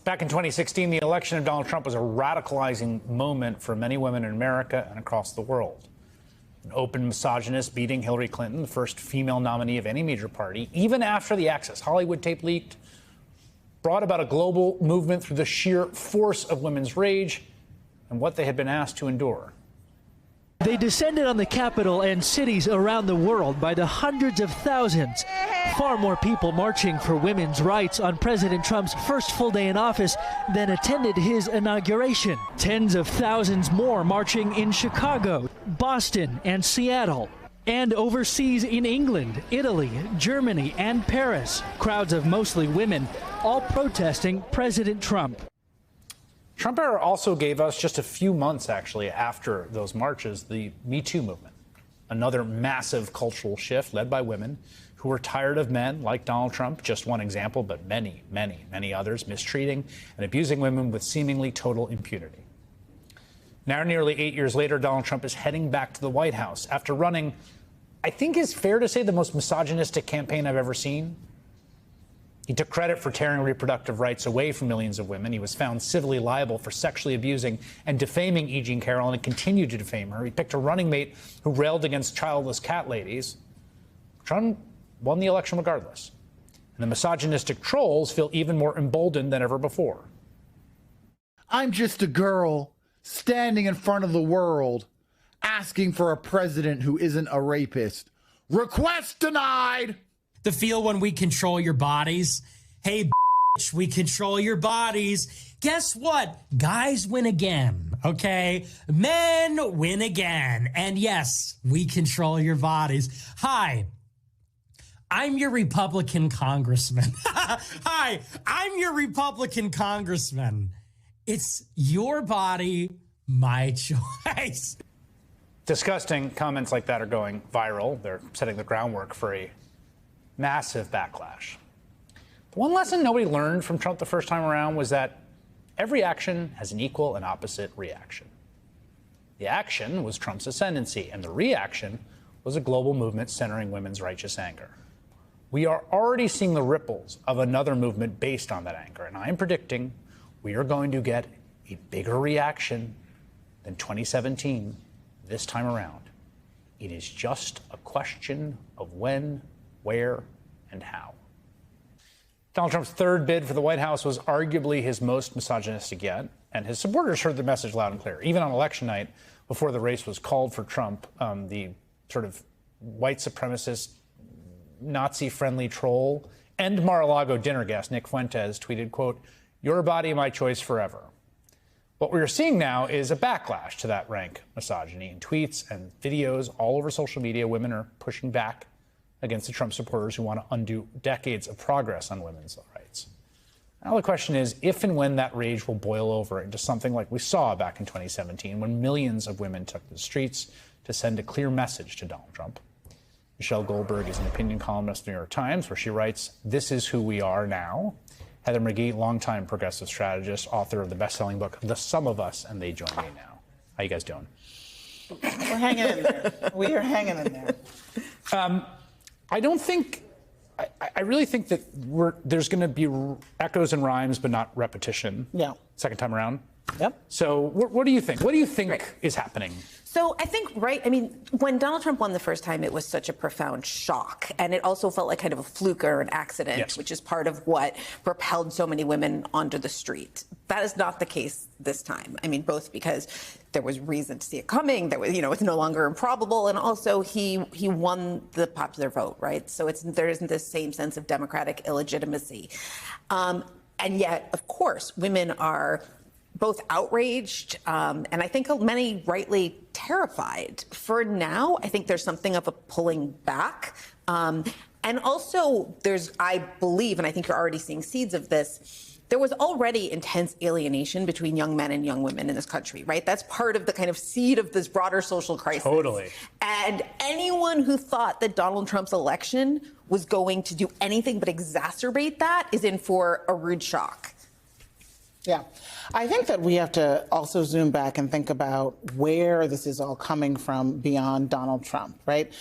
Back in 2016, the election of Donald Trump was a radicalizing moment for many women in America and across the world. An open misogynist beating Hillary Clinton, the first female nominee of any major party, even after the Access Hollywood tape leaked, brought about a global movement through the sheer force of women's rage and what they had been asked to endure. They descended on the Capitol and cities around the world by the hundreds of thousands. Far more people marching for women's rights on President Trump's first full day in office than attended his inauguration. Tens of thousands more marching in Chicago, Boston, and Seattle. And overseas in England, Italy, Germany, and Paris. Crowds of mostly women, all protesting President Trump. Trump era also gave us, just a few months actually after those marches, the Me Too movement. Another massive cultural shift led by women who were tired of men like Donald Trump, just one example, but many, many, many others, mistreating and abusing women with seemingly total impunity. Now, nearly 8 years later, Donald Trump is heading back to the White House after running, I think it's fair to say, the most misogynistic campaign I've ever seen. He took credit for tearing reproductive rights away from millions of women. He was found civilly liable for sexually abusing and defaming E. Jean Carroll and continued to defame her. He picked a running mate who railed against childless cat ladies. Trump won the election regardless. And the misogynistic trolls feel even more emboldened than ever before. I'm just a girl standing in front of the world asking for a president who isn't a rapist. Request denied! The feel when we control your bodies. Hey, bitch, we control your bodies. Guess what? Guys win again, okay? Men win again. And yes, we control your bodies. Hi, I'm your Republican congressman. Hi, I'm your Republican congressman. It's your body, my choice. Disgusting comments like that are going viral. They're setting the groundwork for a massive backlash. The one lesson nobody learned from Trump the first time around was that every action has an equal and opposite reaction. The action was Trump's ascendancy, and the reaction was a global movement centering women's righteous anger. We are already seeing the ripples of another movement based on that anger, and I am predicting we are going to get a bigger reaction than 2017 this time around. It is just a question of when, where, and how. Donald Trump's third bid for the White House was arguably his most misogynistic yet, and his supporters heard the message loud and clear. Even on election night, before the race was called for Trump, the sort of white supremacist, Nazi-friendly troll and Mar-a-Lago dinner guest Nick Fuentes tweeted, quote, "Your body, my choice forever." What we're seeing now is a backlash to that rank misogyny. In tweets and videos all over social media, women are pushing back against the Trump supporters who want to undo decades of progress on women's rights. Now the question is if and when that rage will boil over into something like we saw back in 2017 when millions of women took to the streets to send a clear message to Donald Trump. Michelle Goldberg is an opinion columnist at the New York Times, where she writes, "This is who we are now." Heather McGhee, longtime progressive strategist, author of the best-selling book, The Sum of Us, and They Join Me Now. How you guys doing? We're hanging in there. We are hanging in there. I really think that there's going to be echoes and rhymes, but not repetition. Yeah. Second time around. Yep. So what do you think? What do you think is happening? So I think, when Donald Trump won the first time, it was such a profound shock. And it also felt like kind of a fluke or an accident, yes, which is part of what propelled so many women onto the street. That is not the case this time. I mean, both because there was reason to see it coming, there was, it's no longer improbable, and also he won the popular vote, right? So there isn't this same sense of democratic illegitimacy. And yet, of course, women are both outraged and I think many rightly terrified. For now, I think there's something of a pulling back. And also I believe, and I think you're already seeing seeds of this, there was already intense alienation between young men and young women in this country, right? That's part of the kind of seed of this broader social crisis. Totally. And anyone who thought that Donald Trump's election was going to do anything but exacerbate that is in for a rude shock. Yeah. I think that we have to also zoom back and think about where this is all coming from beyond Donald Trump, right?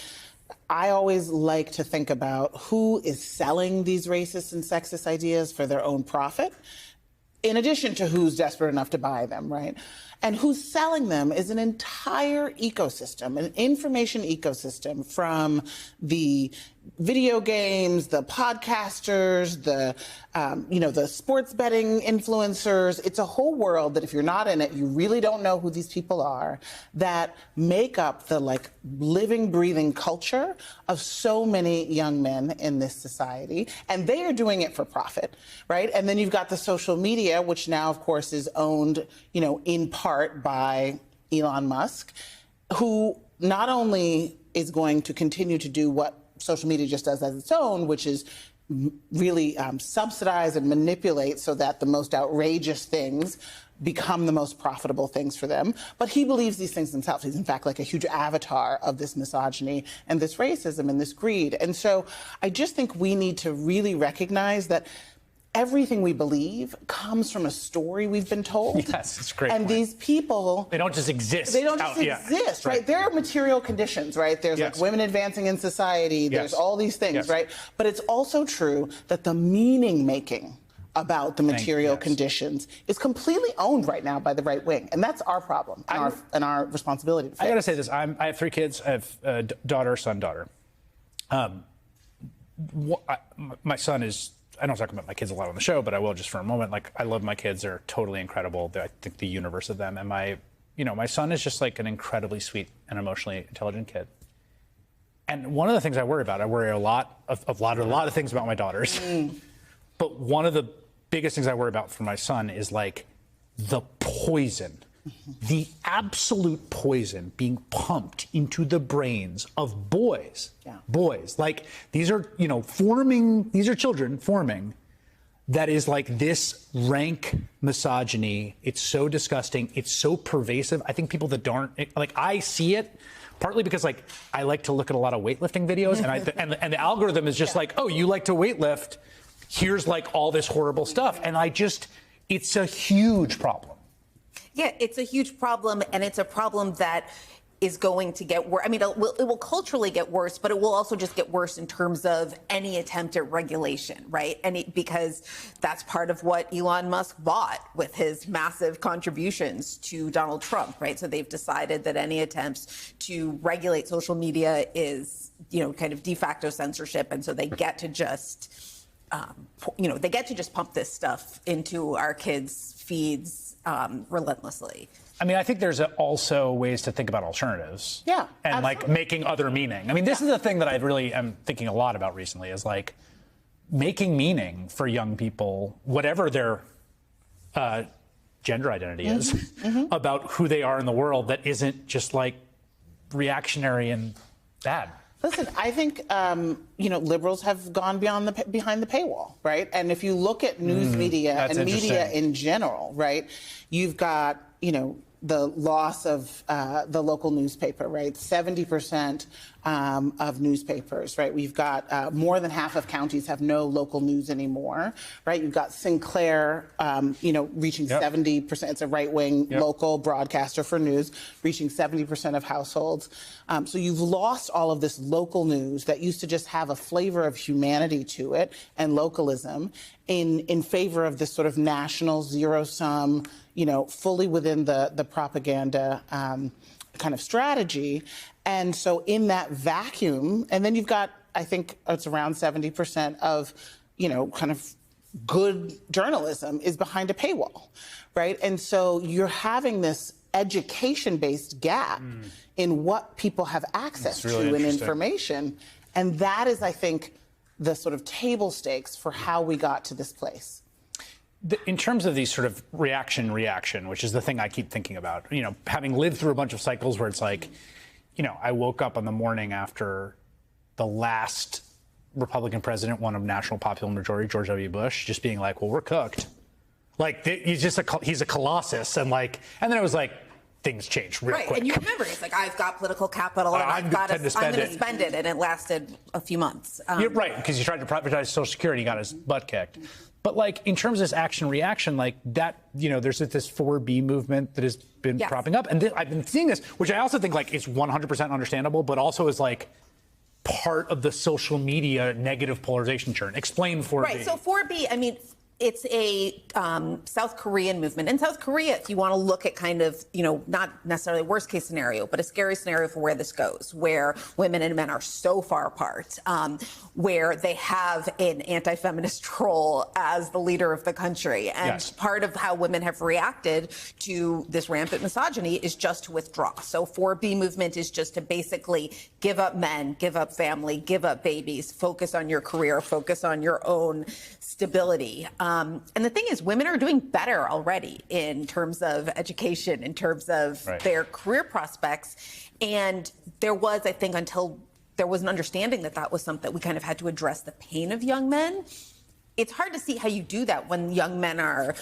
I always like to think about who is selling these racist and sexist ideas for their own profit. in addition to who's desperate enough to buy them, right? And who's selling them is an entire ecosystem, an information ecosystem, from the video games, the podcasters, the sports betting influencers. It's a whole world that if you're not in it, you really don't know who these people are, that make up the living, breathing culture of so many young men in this society. And they are doing it for profit, right? And then you've got the social media, which now, of course, is owned, in part by Elon Musk, who not only is going to continue to do what social media just does as its own, which is really subsidize and manipulate so that the most outrageous things become the most profitable things for them. But he believes these things himself. He's, in fact, like a huge avatar of this misogyny and this racism and this greed. And so I just think we need to really recognize that everything we believe comes from a story we've been told. Yes, it's a great And point. these people... They don't just exist. They don't just exist, right? There are material conditions, right? There's Yes. like women advancing in society. There's Yes. all these things, Yes. right? But it's also true that the meaning making about the material yes. conditions is completely owned right now by the right wing. And that's our problem and our responsibility to fix. I got to say this. I have 3 kids. I have a daughter, son, daughter. My son is... I don't talk about my kids a lot on the show, but I will just for a moment. I love my kids. They're totally incredible. I think the universe of them. And my son is just an incredibly sweet and emotionally intelligent kid. And one of the things I worry about, I worry a lot of things about my daughters. But one of the biggest things I worry about for my son is the poison, the absolute poison being pumped into the brains of boys. Yeah. Boys. These are, these are children forming that is this rank misogyny. It's so disgusting. It's so pervasive. I think people that aren't, I see it partly because I like to look at a lot of weightlifting videos and the algorithm is just oh, you like to weightlift. Here's all this horrible stuff. And it's a huge problem. Yeah, it's a huge problem, and it's a problem that is going to get worse. I mean, it will culturally get worse, but it will also just get worse in terms of any attempt at regulation, right? Because that's part of what Elon Musk bought with his massive contributions to Donald Trump, right? So they've decided that any attempts to regulate social media is, kind of de facto censorship, and so they get to just, pump this stuff into our kids' feeds relentlessly. I mean, I think there's also ways to think about alternatives. Yeah, and absolutely. Making other meaning. I mean, this is the thing that I really am thinking a lot about recently is making meaning for young people, whatever their gender identity is, about who they are in the world that isn't just reactionary and bad. Listen, I think liberals have gone behind the paywall, right? And if you look at news media and media in general, right, you've got the loss of the local newspaper, right? 70% of newspapers, right? We've got more than half of counties have no local news anymore, right? You've got Sinclair, reaching 70%. It's a right-wing local broadcaster for news, reaching 70% of households. So you've lost all of this local news that used to just have a flavor of humanity to it and localism in favor of this sort of national zero-sum, fully within the propaganda kind of strategy. And so in that vacuum, and then you've got, I think it's around 70% of, kind of good journalism is behind a paywall, right? And so you're having this education-based gap in what people have access to in information. And that is, I think, the sort of table stakes for how we got to this place. In terms of these sort of reaction, which is the thing I keep thinking about, having lived through a bunch of cycles where it's I woke up on the morning after the last Republican president won a national popular majority, George W. Bush, just being well, we're cooked. He's a colossus. And then it was things changed real quick. Right, and you remember, it's I've got political capital and I'm going to spend it, and it lasted a few months. You're right, because he tried to privatize Social Security, he got his butt kicked. But in terms of this action reaction, that, there's this 4B movement that has been propping up. And I've been seeing this, which I also think is 100% understandable, but also is part of the social media negative polarization churn. Explain 4B. Right, so 4B, I mean, It's a South Korean movement. In South Korea, if you want to look at kind of, not necessarily a worst case scenario, but a scary scenario for where this goes, where women and men are so far apart, where they have an anti-feminist troll as the leader of the country. And Yes. part of how women have reacted to this rampant misogyny is just to withdraw. So 4B movement is just to basically give up men, give up family, give up babies, focus on your career, focus on your own stability. And the thing is, women are doing better already in terms of education, in terms of Right. their career prospects. And there was, I think, until there was an understanding that that was something we kind of had to address the pain of young men. It's hard to see how you do that when young men are,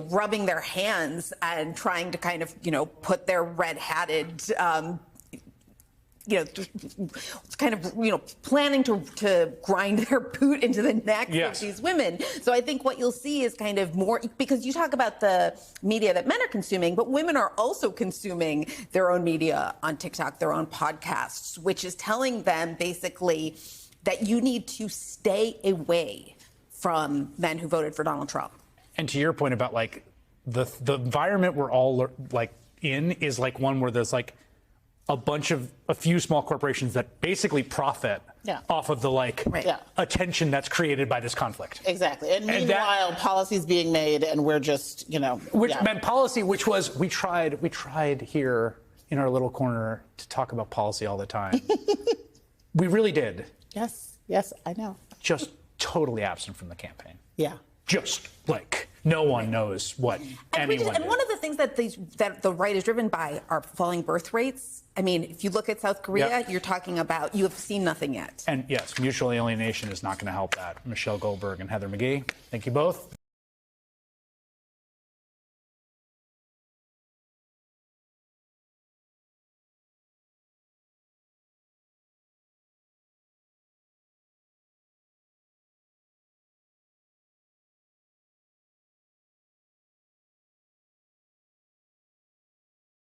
rubbing their hands and trying to kind of, put their red-hatted, kind of, planning to grind their boot into the neck Yes. of these women. So I think what you'll see is kind of more, because you talk about the media that men are consuming, but women are also consuming their own media on TikTok, their own podcasts, which is telling them basically that you need to stay away from men who voted for Donald Trump. And to your point about like the environment we're all like in is like one where there's like a few small corporations that basically profit off of the attention that's created by this conflict. Exactly. And meanwhile, policy's being made and we're just, Which meant policy, which was, we tried here in our little corner to talk about policy all the time. We really did. Yes, I know. Just totally absent from the campaign. Yeah. Just like no one knows what anyone And did. one of the things that the right is driven by are falling birth rates. I mean, if you look at South Korea, Yep. you're talking about, you have seen nothing yet. And yes, mutual alienation is not going to help that. Michelle Goldberg and Heather McGee, thank you both.